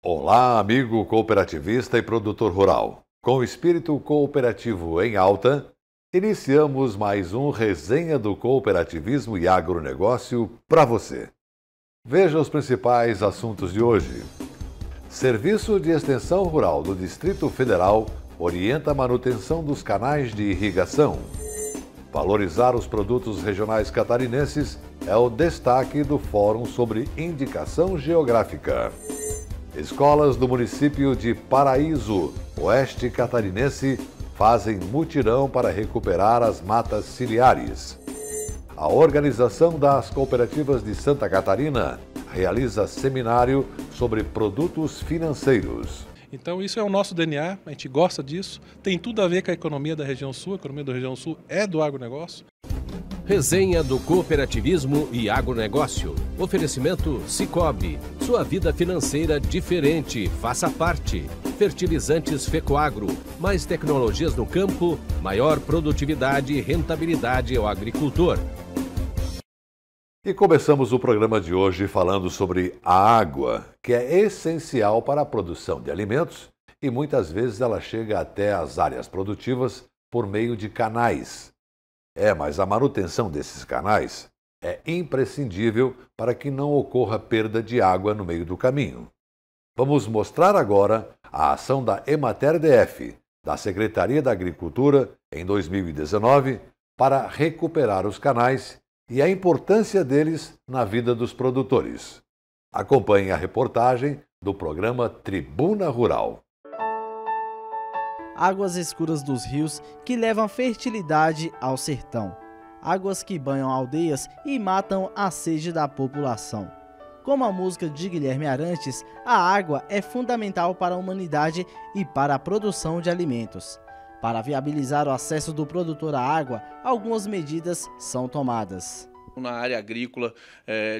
Olá, amigo cooperativista e produtor rural. Com o espírito cooperativo em alta, iniciamos mais um Resenha do Cooperativismo e Agronegócio para você. Veja os principais assuntos de hoje. Serviço de Extensão Rural do Distrito Federal orienta a manutenção dos canais de irrigação. Valorizar os produtos regionais catarinenses é o destaque do Fórum sobre Indicação Geográfica. Escolas do município de Paraíso, oeste catarinense, fazem mutirão para recuperar as matas ciliares. A Organização das Cooperativas de Santa Catarina realiza seminário sobre produtos financeiros. Então isso é o nosso DNA, a gente gosta disso, tem tudo a ver com a economia da região sul, a economia da região sul é do agronegócio. Resenha do Cooperativismo e Agronegócio. Oferecimento Sicoob. Sua vida financeira diferente. Faça parte. Fertilizantes Fecoagro. Mais tecnologias no campo, maior produtividade e rentabilidade ao agricultor. E começamos o programa de hoje falando sobre a água, que é essencial para a produção de alimentos e muitas vezes ela chega até as áreas produtivas por meio de canais. Mas a manutenção desses canais é imprescindível para que não ocorra perda de água no meio do caminho. Vamos mostrar agora a ação da Emater-DF, da Secretaria da Agricultura, em 2019, para recuperar os canais e a importância deles na vida dos produtores. Acompanhe a reportagem do programa Tribuna Rural. Águas escuras dos rios que levam fertilidade ao sertão. Águas que banham aldeias e matam a sede da população. Como a música de Guilherme Arantes, a água é fundamental para a humanidade e para a produção de alimentos. Para viabilizar o acesso do produtor à água, algumas medidas são tomadas. Na área agrícola,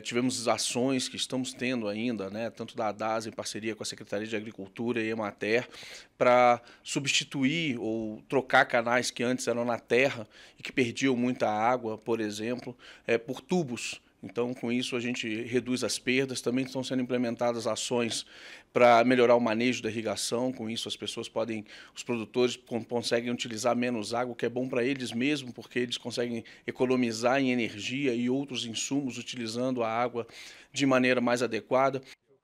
tivemos ações que estamos tendo ainda, tanto da ADASA em parceria com a Secretaria de Agricultura e Emater, para substituir ou trocar canais que antes eram na terra e que perdiam muita água, por exemplo, por tubos. Então, com isso, a gente reduz as perdas. Também estão sendo implementadas ações para melhorar o manejo da irrigação. Com isso, os produtores conseguem utilizar menos água, o que é bom para eles mesmo, porque eles conseguem economizar em energia e outros insumos utilizando a água de maneira mais adequada.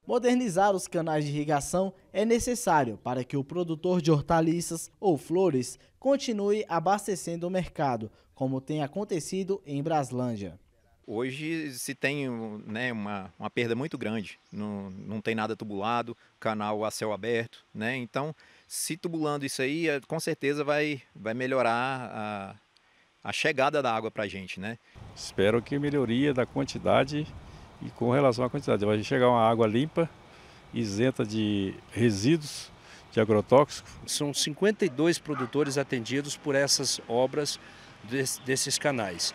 Modernizar os canais de irrigação é necessário para que o produtor de hortaliças ou flores continue abastecendo o mercado, como tem acontecido em Braslândia. Hoje se tem uma perda muito grande, não tem nada tubulado, canal a céu aberto, então se tubulando isso aí, com certeza vai melhorar a chegada da água para a gente. Espero que melhoria da quantidade e com relação à quantidade, vai chegar uma água limpa, isenta de resíduos de agrotóxicos. São 52 produtores atendidos por essas obras desses canais,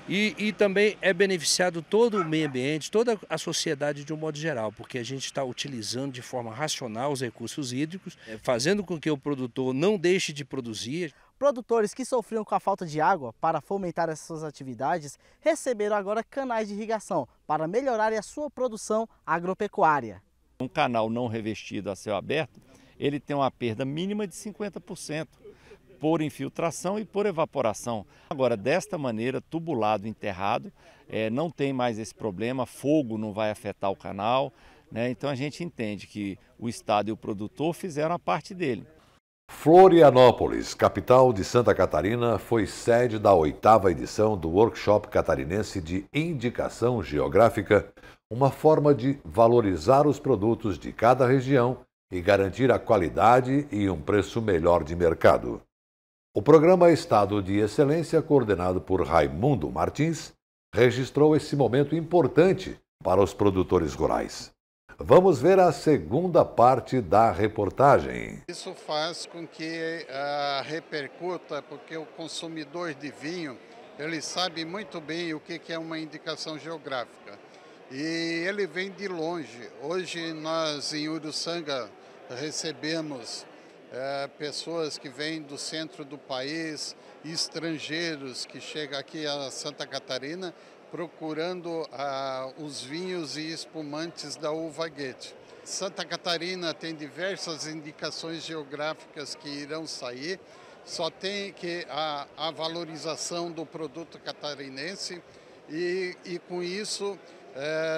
E também é beneficiado todo o meio ambiente, toda a sociedade de um modo geral, porque a gente está utilizando de forma racional os recursos hídricos, fazendo com que o produtor não deixe de produzir. Produtores que sofriam com a falta de água para fomentar essas suas atividades receberam agora canais de irrigação para melhorar a sua produção agropecuária. Um canal não revestido a céu aberto, ele tem uma perda mínima de 50%. Por infiltração e por evaporação. Agora, desta maneira, tubulado, enterrado, não tem mais esse problema, fogo não vai afetar o canal, Então a gente entende que o Estado e o produtor fizeram a parte dele. Florianópolis, capital de Santa Catarina, foi sede da 8ª edição do Workshop Catarinense de Indicação Geográfica, uma forma de valorizar os produtos de cada região e garantir a qualidade e um preço melhor de mercado. O programa Estado de Excelência, coordenado por Raimundo Martins, registrou esse momento importante para os produtores rurais. Vamos ver a segunda parte da reportagem. Isso faz com que repercuta, porque o consumidor de vinho, ele sabe muito bem o que é uma indicação geográfica. E ele vem de longe. Hoje nós em Uruçanga recebemos pessoas que vêm do centro do país, estrangeiros que chegam aqui a Santa Catarina procurando os vinhos e espumantes da uva Goethe. Santa Catarina tem diversas indicações geográficas que irão sair, só tem que a valorização do produto catarinense e com isso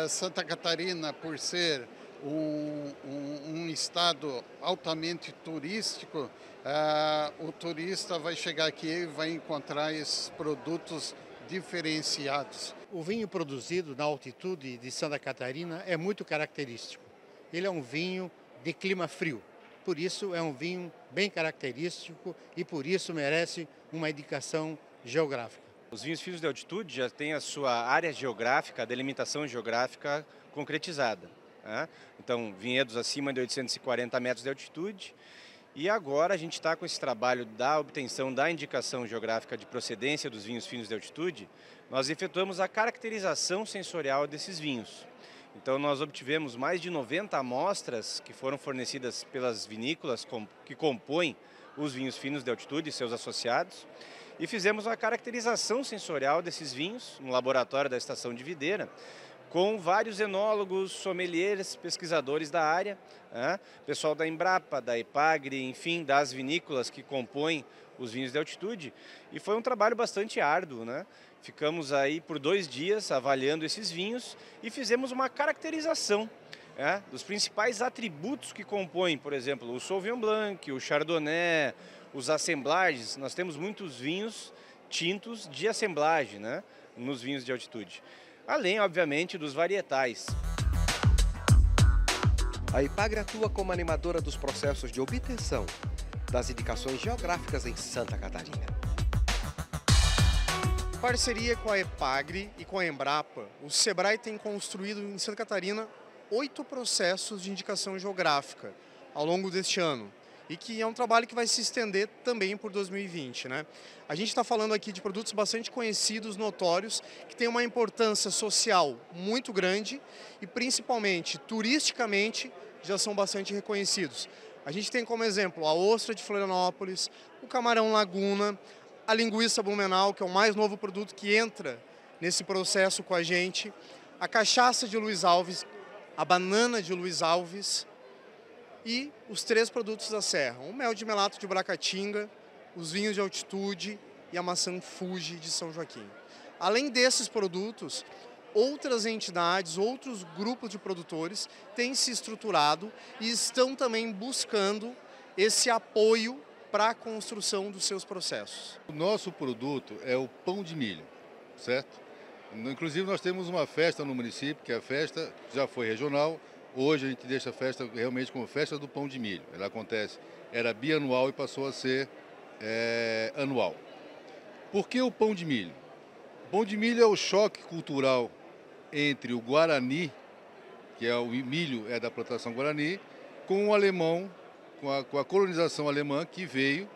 Santa Catarina, por ser um estado altamente turístico, o turista vai chegar aqui e vai encontrar esses produtos diferenciados. O vinho produzido na altitude de Santa Catarina é muito característico. Ele é um vinho de clima frio, por isso é um vinho bem característico e por isso merece uma indicação geográfica. Os vinhos finos de altitude já têm a sua área geográfica, a delimitação geográfica concretizada. Então, vinhedos acima de 840 metros de altitude. E agora a gente está com esse trabalho da obtenção da indicação geográfica de procedência dos vinhos finos de altitude. Nós efetuamos a caracterização sensorial desses vinhos. Então nós obtivemos mais de 90 amostras que foram fornecidas pelas vinícolas que compõem os vinhos finos de altitude e seus associados. E fizemos uma caracterização sensorial desses vinhos no laboratório da Estação de Videira, com vários enólogos, sommeliers, pesquisadores da área, pessoal da Embrapa, da Epagre, enfim, das vinícolas que compõem os vinhos de altitude. E foi um trabalho bastante árduo, Ficamos aí por 2 dias avaliando esses vinhos e fizemos uma caracterização dos principais atributos que compõem, por exemplo, o Sauvignon Blanc, o Chardonnay, os assemblagens. Nós temos muitos vinhos tintos de assemblagem, nos vinhos de altitude. Além, obviamente, dos varietais. A Epagre atua como animadora dos processos de obtenção das indicações geográficas em Santa Catarina. Parceria com a Epagre e com a Embrapa, o Sebrae tem construído em Santa Catarina 8 processos de indicação geográfica ao longo deste ano. E que é um trabalho que vai se estender também por 2020. A gente está falando aqui de produtos bastante conhecidos, notórios, que têm uma importância social muito grande e principalmente turisticamente já são bastante reconhecidos. A gente tem como exemplo a ostra de Florianópolis, o camarão Laguna, a linguiça Blumenau, que é o mais novo produto que entra nesse processo com a gente, a cachaça de Luiz Alves, a banana de Luiz Alves, e os 3 produtos da Serra, o mel de melato de Bracatinga, os vinhos de altitude e a maçã Fuji de São Joaquim. Além desses produtos, outras entidades, outros grupos de produtores têm se estruturado e estão também buscando esse apoio para a construção dos seus processos. O nosso produto é o pão de milho, certo? Inclusive nós temos uma festa no município, que a festa já foi regional. Hoje a gente deixa a festa realmente como festa do pão de milho. Ela acontece, era bianual e passou a ser anual. Por que o pão de milho? O pão de milho é o choque cultural entre o Guarani, que é o milho da plantação Guarani, com o alemão, com a colonização alemã que veio,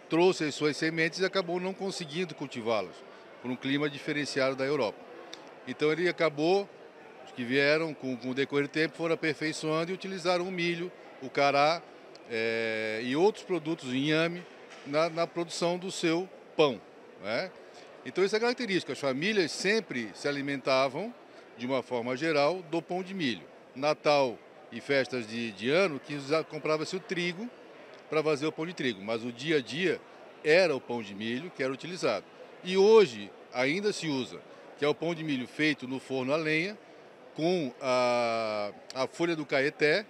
trouxe as suas sementes e acabou não conseguindo cultivá-las, por um clima diferenciado da Europa. Então ele acabou... que vieram com o decorrer do tempo, foram aperfeiçoando e utilizaram o milho, o cará e outros produtos, o inhame, na produção do seu pão. Então isso é característica, as famílias sempre se alimentavam, de uma forma geral, do pão de milho. Natal e festas de ano, que comprava-se o trigo para fazer o pão de trigo, mas o dia a dia era o pão de milho que era utilizado. E hoje ainda se usa, que é o pão de milho feito no forno a lenha, com a folha do caeté,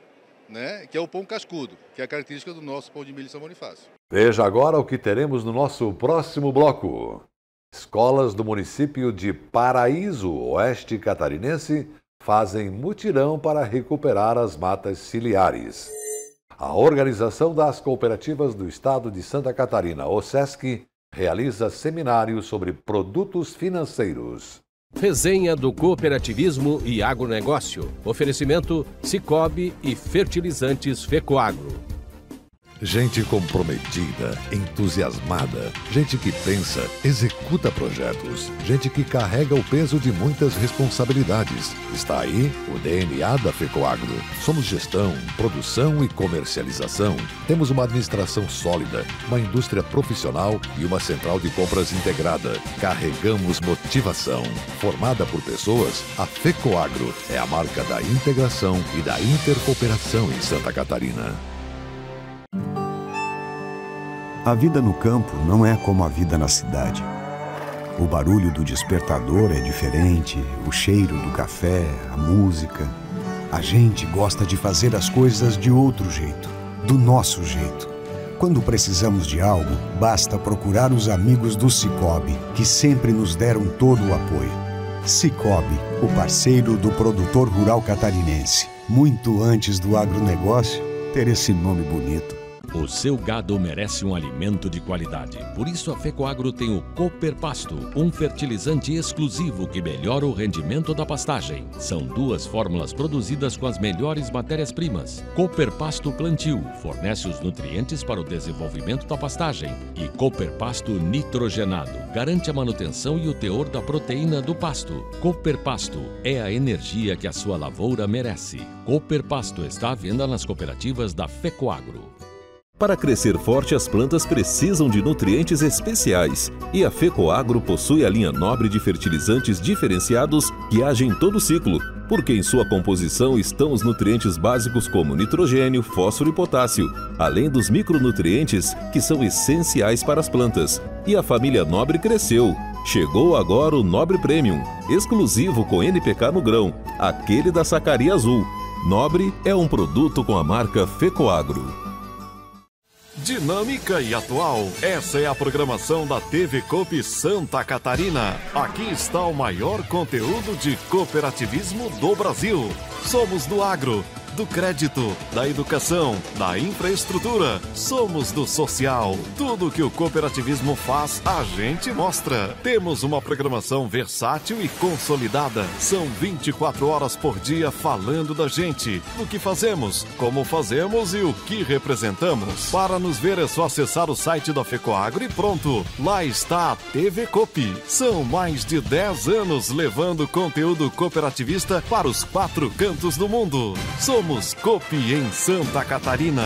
que é o pão cascudo, que é a característica do nosso pão de milho São Bonifácio. Veja agora o que teremos no nosso próximo bloco. Escolas do município de Paraíso, oeste catarinense, fazem mutirão para recuperar as matas ciliares. A Organização das Cooperativas do Estado de Santa Catarina, OSESC, realiza seminários sobre produtos financeiros. Resenha do Cooperativismo e Agronegócio. Oferecimento Cicobi e Fertilizantes Fecoagro. Gente comprometida, entusiasmada, gente que pensa, executa projetos, gente que carrega o peso de muitas responsabilidades. Está aí o DNA da FECOAGRO. Somos gestão, produção e comercialização. Temos uma administração sólida, uma indústria profissional e uma central de compras integrada. Carregamos motivação. Formada por pessoas, a FECOAGRO é a marca da integração e da intercooperação em Santa Catarina. A vida no campo não é como a vida na cidade. O barulho do despertador é diferente, o cheiro do café, a música. A gente gosta de fazer as coisas de outro jeito, do nosso jeito. Quando precisamos de algo, basta procurar os amigos do Sicoob, que sempre nos deram todo o apoio. Sicoob, o parceiro do produtor rural catarinense. Muito antes do agronegócio ter esse nome bonito. O seu gado merece um alimento de qualidade. Por isso a FECOAGRO tem o Cooper Pasto, um fertilizante exclusivo que melhora o rendimento da pastagem. São 2 fórmulas produzidas com as melhores matérias-primas. Cooper Pasto Plantio fornece os nutrientes para o desenvolvimento da pastagem. E Cooper Pasto Nitrogenado garante a manutenção e o teor da proteína do pasto. Cooper Pasto é a energia que a sua lavoura merece. Cooper Pasto está à venda nas cooperativas da FECOAGRO. Para crescer forte, as plantas precisam de nutrientes especiais. E a FECOAGRO possui a linha nobre de fertilizantes diferenciados que agem em todo o ciclo, porque em sua composição estão os nutrientes básicos como nitrogênio, fósforo e potássio, além dos micronutrientes que são essenciais para as plantas. E a família Nobre cresceu. Chegou agora o Nobre Premium, exclusivo com NPK no grão, aquele da sacaria azul. Nobre é um produto com a marca FECOAGRO. Dinâmica e atual, essa é a programação da TV Coop Santa Catarina. Aqui está o maior conteúdo de cooperativismo do Brasil. Somos do agro, do crédito, da educação, da infraestrutura. Somos do social. Tudo que o cooperativismo faz, a gente mostra. Temos uma programação versátil e consolidada. São 24 horas por dia falando da gente, do que fazemos, como fazemos e o que representamos. Para nos ver é só acessar o site da FECOAGRO e pronto. Lá está a TV Coop. São mais de 10 anos levando conteúdo cooperativista para os 4 cantos do mundo. Somos Coop em Santa Catarina.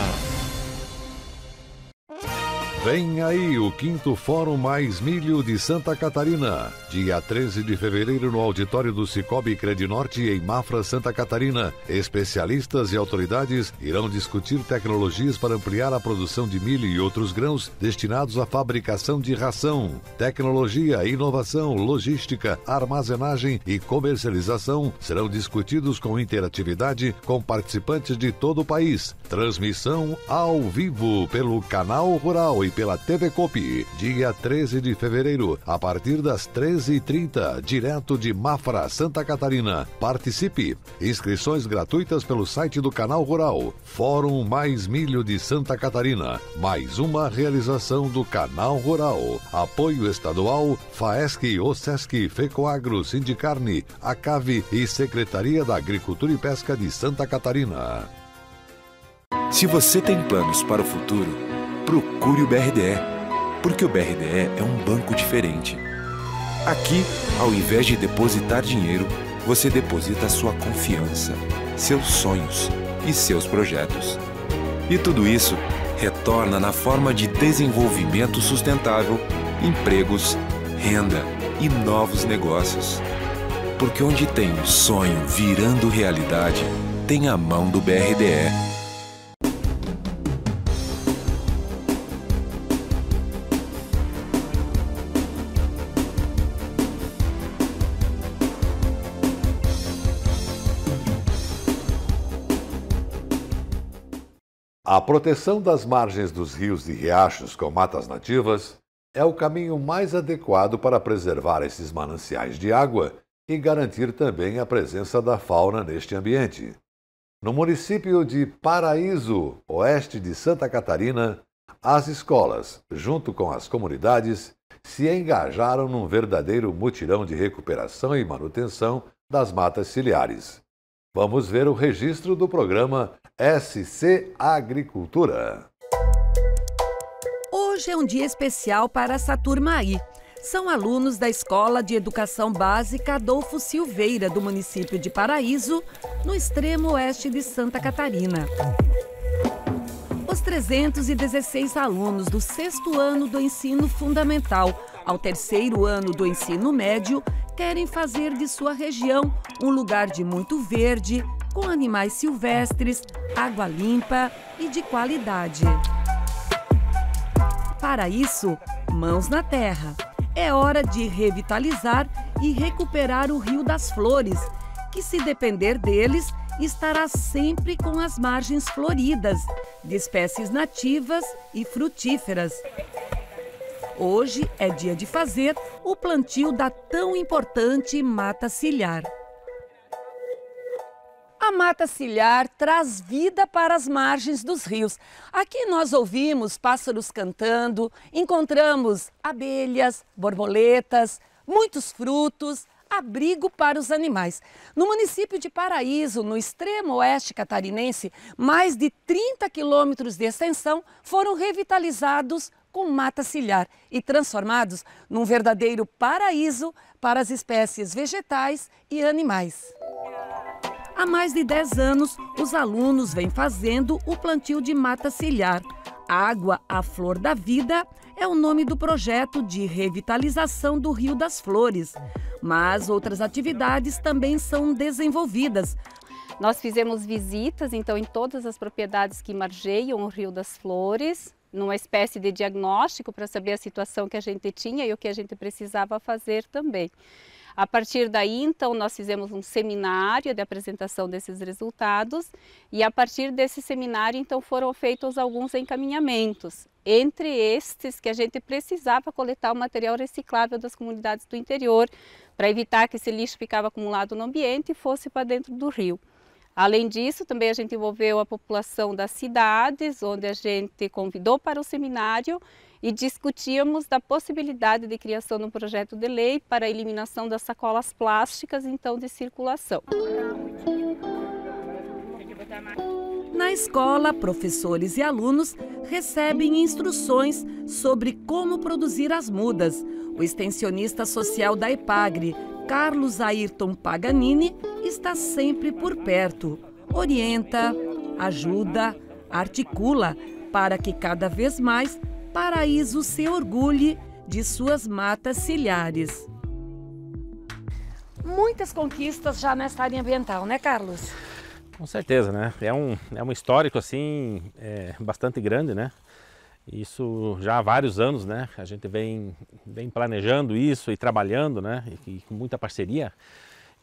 Vem aí o 5º Fórum Mais Milho de Santa Catarina. Dia 13 de fevereiro no auditório do Sicoob Credinorte em Mafra, Santa Catarina. Especialistas e autoridades irão discutir tecnologias para ampliar a produção de milho e outros grãos destinados à fabricação de ração. Tecnologia, inovação, logística, armazenagem e comercialização serão discutidos com interatividade com participantes de todo o país. Transmissão ao vivo pelo Canal Rural e pela TV Coop, dia 13 de fevereiro, a partir das 13h30, direto de Mafra, Santa Catarina. Participe! Inscrições gratuitas pelo site do Canal Rural. Fórum Mais Milho de Santa Catarina. Mais uma realização do Canal Rural. Apoio estadual, FAESC, OSESC, FECOAGRO, Sindicarne, ACAV e Secretaria da Agricultura e Pesca de Santa Catarina. Se você tem planos para o futuro, procure o BRDE, porque o BRDE é um banco diferente. Aqui, ao invés de depositar dinheiro, você deposita sua confiança, seus sonhos e seus projetos. E tudo isso retorna na forma de desenvolvimento sustentável, empregos, renda e novos negócios. Porque onde tem um sonho virando realidade, tem a mão do BRDE. A proteção das margens dos rios e riachos com matas nativas é o caminho mais adequado para preservar esses mananciais de água e garantir também a presença da fauna neste ambiente. No município de Paraíso, oeste de Santa Catarina, as escolas, junto com as comunidades, se engajaram num verdadeiro mutirão de recuperação e manutenção das matas ciliares. Vamos ver o registro do programa SC Agricultura. Hoje é um dia especial para essa turma aí. São alunos da Escola de Educação Básica Adolfo Silveira, do município de Paraíso, no extremo oeste de Santa Catarina. Os 316 alunos do 6º ano do ensino fundamental ao 3º ano do ensino médio querem fazer de sua região um lugar de muito verde, com animais silvestres, água limpa e de qualidade. Para isso, mãos na terra. É hora de revitalizar e recuperar o Rio das Flores, que, se depender deles, estará sempre com as margens floridas, de espécies nativas e frutíferas. Hoje é dia de fazer o plantio da tão importante mata ciliar. A mata ciliar traz vida para as margens dos rios. Aqui nós ouvimos pássaros cantando, encontramos abelhas, borboletas, muitos frutos, abrigo para os animais. No município de Paraíso, no extremo oeste catarinense, mais de 30 quilômetros de extensão foram revitalizados com mata ciliar e transformados num verdadeiro paraíso para as espécies vegetais e animais. Há mais de 10 anos, os alunos vêm fazendo o plantio de mata ciliar. Água, a Flor da Vida, é o nome do projeto de revitalização do Rio das Flores. Mas outras atividades também são desenvolvidas. Nós fizemos visitas, então, em todas as propriedades que margeiam o Rio das Flores, numa espécie de diagnóstico para saber a situação que a gente tinha e o que a gente precisava fazer também. A partir daí, então, nós fizemos um seminário de apresentação desses resultados e a partir desse seminário, então, foram feitos alguns encaminhamentos. Entre estes que a gente precisava coletar o material reciclável das comunidades do interior para evitar que esse lixo ficava acumulado no ambiente e fosse para dentro do rio. Além disso, também a gente envolveu a população das cidades, onde a gente convidou para o seminário e discutíamos da possibilidade de criação de um projeto de lei para a eliminação das sacolas plásticas, então, de circulação. Na escola, professores e alunos recebem instruções sobre como produzir as mudas. O extensionista social da EPAGRE, Carlos Ayrton Paganini, está sempre por perto. Orienta, ajuda, articula para que cada vez mais Paraíso se orgulhe de suas matas ciliares. Muitas conquistas já nessa área ambiental, né, Carlos? Com certeza, né? É um histórico assim bastante grande, né? Isso já há vários anos, né? A gente vem planejando isso e trabalhando, né? E com muita parceria.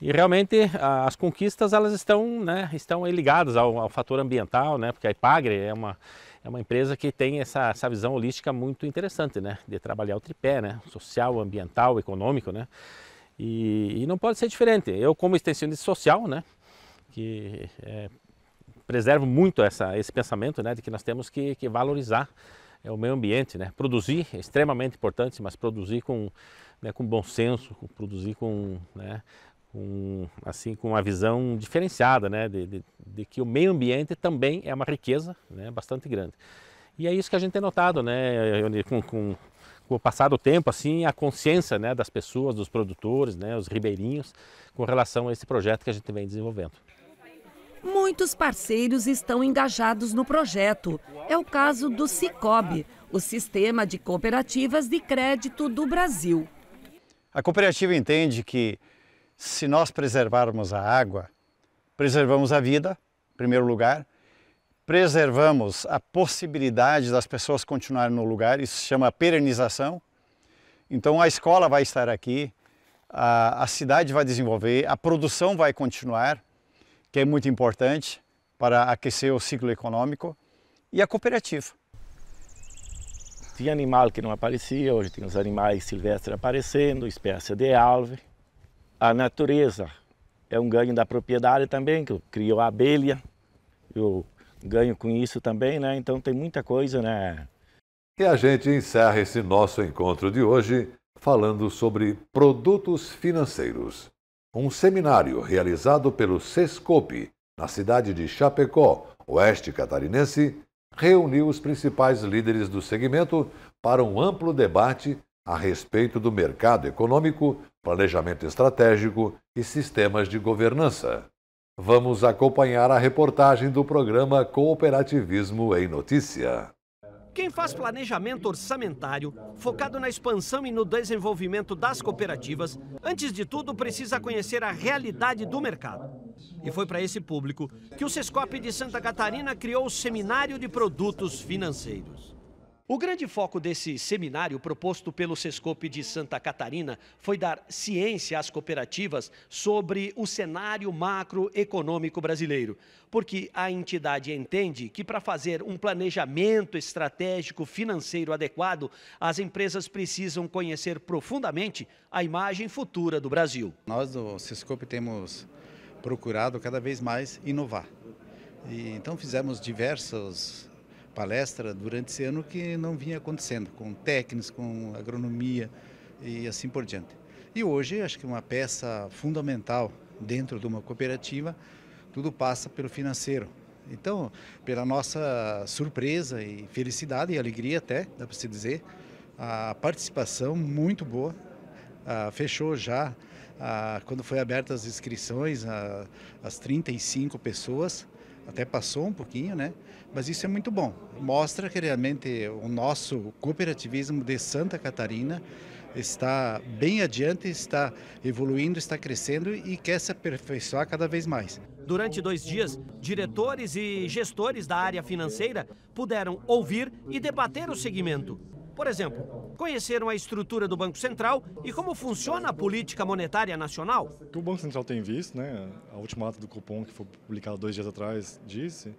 E realmente as conquistas elas estão ligadas ao fator ambiental, né? Porque a EPAGRE é uma empresa que tem essa visão holística muito interessante, né? De trabalhar o tripé, né? Social, ambiental, econômico, né? E não pode ser diferente. Eu, como extensionista social, né? Que preservo muito esse pensamento, né? De que nós temos que valorizar o meio ambiente, né? Produzir é extremamente importante, mas produzir com bom senso, produzir com uma visão diferenciada, né? De que o meio ambiente também é uma riqueza, né? Bastante grande. E é isso que a gente tem notado, né? Com o passar do tempo, assim, a consciência, né, das pessoas, dos produtores, né, os ribeirinhos, com relação a esse projeto que a gente vem desenvolvendo. Muitos parceiros estão engajados no projeto. É o caso do Sicob, o Sistema de Cooperativas de Crédito do Brasil. A cooperativa entende que, se nós preservarmos a água, preservamos a vida, em primeiro lugar, preservamos a possibilidade das pessoas continuarem no lugar, isso se chama perenização. Então a escola vai estar aqui, a cidade vai desenvolver, a produção vai continuar, que é muito importante para aquecer o ciclo econômico, e a cooperativa. Tinha animal que não aparecia, hoje tem os animais silvestres aparecendo, espécie de ave. A natureza é um ganho da propriedade também, que criou a abelha, eu ganho com isso também, né? Então tem muita coisa, né? E a gente encerra esse nosso encontro de hoje falando sobre produtos financeiros. Um seminário realizado pelo Sescope, na cidade de Chapecó, oeste catarinense, reuniu os principais líderes do segmento para um amplo debate a respeito do mercado econômico, planejamento estratégico e sistemas de governança. Vamos acompanhar a reportagem do programa Cooperativismo em Notícia. Quem faz planejamento orçamentário, focado na expansão e no desenvolvimento das cooperativas, antes de tudo precisa conhecer a realidade do mercado. E foi para esse público que o Sescop de Santa Catarina criou o Seminário de Produtos Financeiros. O grande foco desse seminário proposto pelo Sescop de Santa Catarina foi dar ciência às cooperativas sobre o cenário macroeconômico brasileiro, porque a entidade entende que para fazer um planejamento estratégico financeiro adequado, as empresas precisam conhecer profundamente a imagem futura do Brasil. Nós do Sescop temos procurado cada vez mais inovar. E então fizemos diversas palestra durante esse ano que não vinha acontecendo, com técnicos, com agronomia e assim por diante. E hoje, acho que uma peça fundamental dentro de uma cooperativa, tudo passa pelo financeiro. Então, pela nossa surpresa e felicidade e alegria até, dá para se dizer, a participação muito boa, fechou já, quando foi abertas as inscrições, as 35 pessoas, até passou um pouquinho, né? Mas isso é muito bom. Mostra que realmente o nosso cooperativismo de Santa Catarina está bem adiante, está evoluindo, está crescendo e quer se aperfeiçoar cada vez mais. Durante 2 dias, diretores e gestores da área financeira puderam ouvir e debater o segmento. Por exemplo, conheceram a estrutura do Banco Central e como funciona a política monetária nacional. O que o Banco Central tem visto, né, a última ata do Copom, que foi publicada 2 dias atrás, disse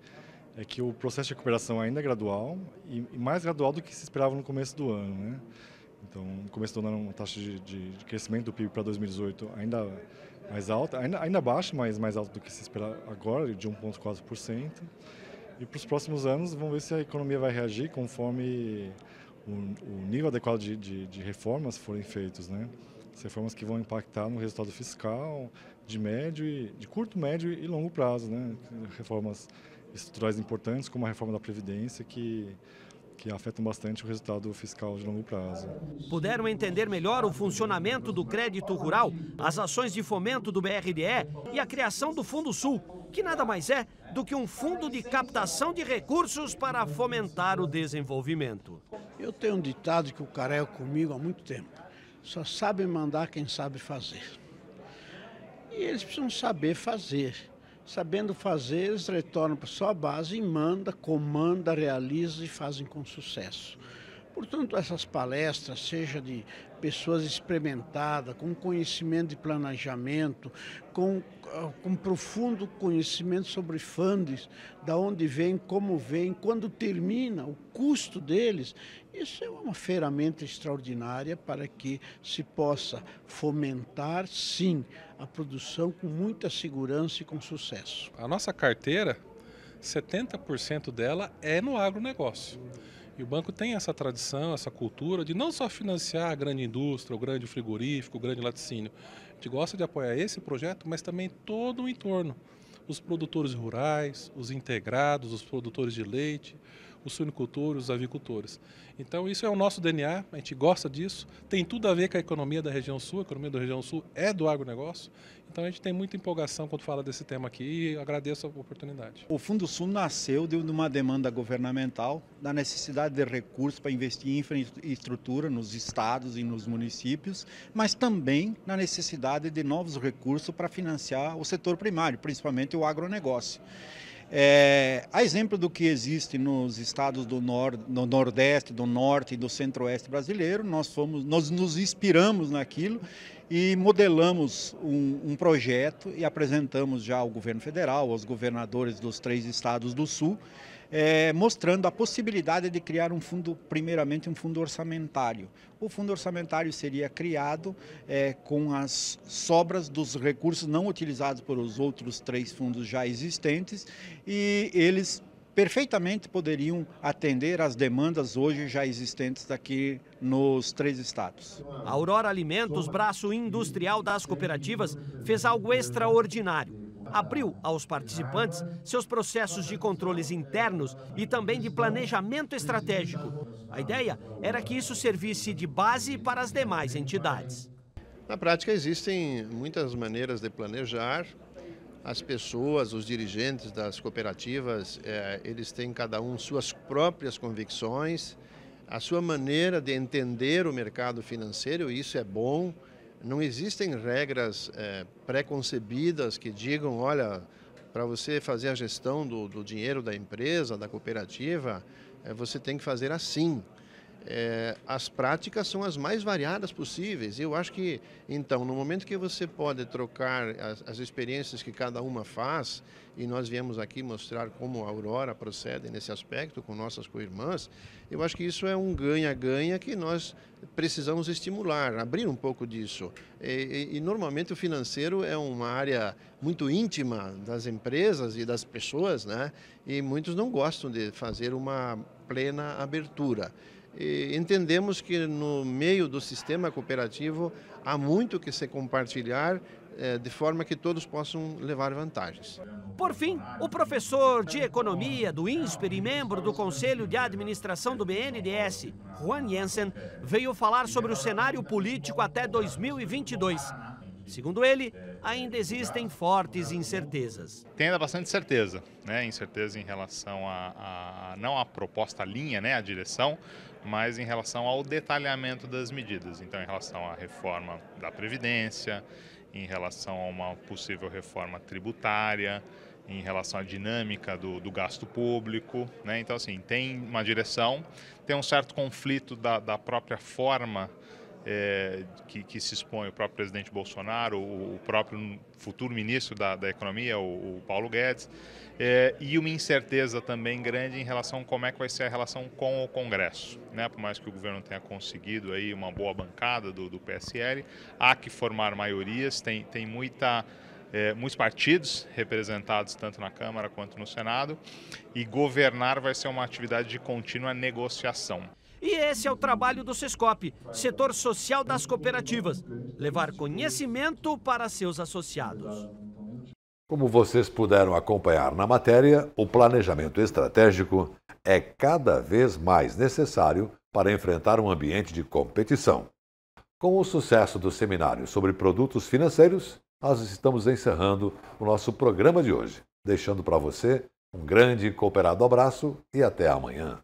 é que o processo de recuperação ainda é gradual e mais gradual do que se esperava no começo do ano, né? Então, no começo do ano, uma taxa de crescimento do PIB para 2018 ainda mais alta, ainda baixa, mas mais alta do que se espera agora, de 1,4%. E para os próximos anos, vamos ver se a economia vai reagir conforme o nível adequado de reformas forem feitos, né? As reformas que vão impactar no resultado fiscal de curto, médio e longo prazo, né? Reformas estruturais importantes, como a reforma da Previdência, que afetam bastante o resultado fiscal de longo prazo. Puderam entender melhor o funcionamento do crédito rural, as ações de fomento do BRDE e a criação do Fundo Sul, que nada mais é do que um fundo de captação de recursos para fomentar o desenvolvimento. Eu tenho um ditado que eu carrego comigo há muito tempo. Só sabe mandar quem sabe fazer. E eles precisam saber fazer. Sabendo fazer, eles retornam para sua base e comanda, realiza e fazem com sucesso. Portanto, essas palestras, seja de pessoas experimentadas, com conhecimento de planejamento, com profundo conhecimento sobre fundos, da onde vem, como vem, quando termina, o custo deles, isso é uma ferramenta extraordinária para que se possa fomentar, sim, a produção com muita segurança e com sucesso. A nossa carteira, 70% dela é no agronegócio. E o banco tem essa tradição, essa cultura de não só financiar a grande indústria, o grande frigorífico, o grande laticínio. A gente gosta de apoiar esse projeto, mas também todo o entorno. Os produtores rurais, os integrados, os produtores de leite, os suinicultores, os avicultores. Então isso é o nosso DNA, a gente gosta disso, tem tudo a ver com a economia da região sul, a economia da região sul é do agronegócio, então a gente tem muita empolgação quando fala desse tema aqui e agradeço a oportunidade. O Fundo Sul nasceu de uma demanda governamental, da necessidade de recursos para investir em infraestrutura nos estados e nos municípios, mas também na necessidade de novos recursos para financiar o setor primário, principalmente o agronegócio. A exemplo do que existe nos estados do Nordeste, do Norte e do Centro-Oeste brasileiro, nós nos inspiramos naquilo e modelamos um projeto e apresentamos já ao governo federal, aos governadores dos 3 estados do Sul, mostrando a possibilidade de criar um fundo, primeiramente um fundo orçamentário. O fundo orçamentário seria criado com as sobras dos recursos não utilizados por os outros 3 fundos já existentes e eles perfeitamente poderiam atender às demandas hoje já existentes aqui nos 3 estados. A Aurora Alimentos, braço industrial das cooperativas, fez algo extraordinário. abriu aos participantes seus processos de controles internos e também de planejamento estratégico. A ideia era que isso servisse de base para as demais entidades. Na prática, existem muitas maneiras de planejar. As pessoas, os dirigentes das cooperativas, eles têm cada um suas próprias convicções, a sua maneira de entender o mercado financeiro, e isso é bom. Não existem regras pré-concebidas que digam, olha, para você fazer a gestão do dinheiro da empresa, da cooperativa, você tem que fazer assim. As práticas são as mais variadas possíveis. Eu acho que, então, no momento que você pode trocar as experiências que cada uma faz, e nós viemos aqui mostrar como a Aurora procede nesse aspecto com nossas co-irmãs, eu acho que isso é um ganha-ganha que nós precisamos estimular, abrir um pouco disso. E normalmente o financeiro é uma área muito íntima das empresas e das pessoas, né? E muitos não gostam de fazer uma plena abertura. E entendemos que no meio do sistema cooperativo há muito que se compartilhar de forma que todos possam levar vantagens. Por fim, o professor de Economia do INSPER e membro do Conselho de Administração do BNDES, Juan Jensen, veio falar sobre o cenário político até 2022. Segundo ele, ainda existem fortes incertezas. Tem ainda bastante incerteza, né? Incerteza em relação não à proposta linha, né? A direção, mas em relação ao detalhamento das medidas. Então, em relação à reforma da Previdência, em relação a uma possível reforma tributária, em relação à dinâmica do gasto público, né? Então, assim, tem uma direção, tem um certo conflito da própria forma que se expõe o próprio presidente Bolsonaro, o próprio futuro ministro da Economia, o Paulo Guedes, e uma incerteza também grande em relação a como é que vai ser a relação com o Congresso, né? Por mais que o governo tenha conseguido aí uma boa bancada do PSL, há que formar maiorias, tem muitos partidos representados tanto na Câmara quanto no Senado, e governar vai ser uma atividade de contínua negociação. E esse é o trabalho do Sescop, setor social das cooperativas, levar conhecimento para seus associados. Como vocês puderam acompanhar na matéria, o planejamento estratégico é cada vez mais necessário para enfrentar um ambiente de competição. Com o sucesso do seminário sobre produtos financeiros, nós estamos encerrando o nosso programa de hoje, deixando para você um grande e cooperado abraço e até amanhã.